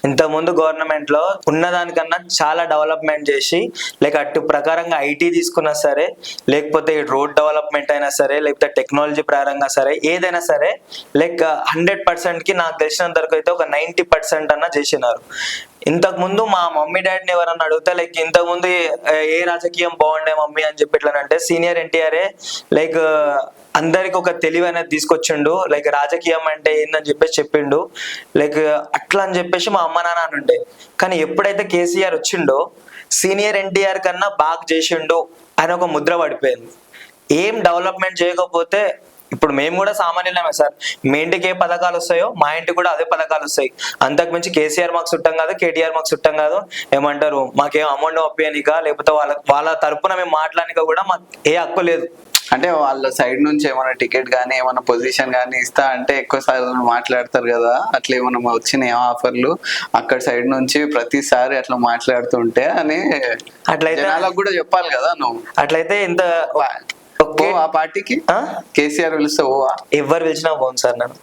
ఇంతకుముందు గవర్నమెంట్ లో ఉన్నదానికన్నా చాలా డెవలప్మెంట్ చేసి లైక్ అటు ప్రకారంగా ఐటీ తీసుకున్నా సరే, లేకపోతే రోడ్ డెవలప్మెంట్ అయినా సరే, లేకపోతే టెక్నాలజీ ప్రకారంగా సరే, ఏదైనా సరే లైక్ 100% కి నాకు తెలిసినంత వరకు అయితే ఒక 90% అన్న చేసినారు. ఇంతకు ముందు మా మమ్మీ డాడీని ఎవరన్నా అడిగితే లైక్ ఇంతకు ముందు ఏ రాజకీయం బాగుండే మమ్మీ అని చెప్పి ఎట్లనంటే సీనియర్ ఎన్టీఆర్ఏ లైక్ అందరికి ఒక తెలివి అనేది తీసుకొచ్చిండు, లైక్ రాజకీయం అంటే ఏందని చెప్పేసి చెప్పిండు, లైక్ అట్లా అని చెప్పేసి మా అమ్మ నాన్న ఉండే. కానీ ఎప్పుడైతే కేసీఆర్ వచ్చిండో సీనియర్ ఎన్టీఆర్ కన్నా బాగా చేసిండు అని ఒక ముద్ర పడిపోయింది. ఏం డెవలప్మెంట్ చేయకపోతే ఇప్పుడు మేము కూడా సామాన్యులమే సార్, మీ ఇంటికి ఏ పథకాలు వస్తాయో మా ఇంటికి కూడా అదే పథకాలు వస్తాయి. అంతకు మించి కేసీఆర్ మాకు చుట్టం కాదు, కేటీఆర్ మాకు చుట్టం కాదు, ఏమంటారు మాకేం అమౌంట్ ఒప్పియనిక లేకపోతే వాళ్ళ తరపున మేము మాట్లాడనిక కూడా మాకు ఏ హక్కు లేదు. అంటే వాళ్ళ సైడ్ నుంచి ఏమైనా టికెట్ కానీ ఏమైనా పొజిషన్ కానీ ఇస్తా అంటే ఎక్కువ సార్లు మాట్లాడతారు కదా, అట్లా ఏమైనా వచ్చినాయి ఆఫర్లు అక్కడ సైడ్ నుంచి ప్రతిసారి అట్లా మాట్లాడుతుంటే అని అట్లయితే జనాలకు కూడా చెప్పాలి కదా నువ్వు. అట్లయితే ఇంత ఆ పార్టీకి కేసీఆర్ పిలిస్తే ఓవా? ఎవరు పిలిచినా పోను సార్ నేను.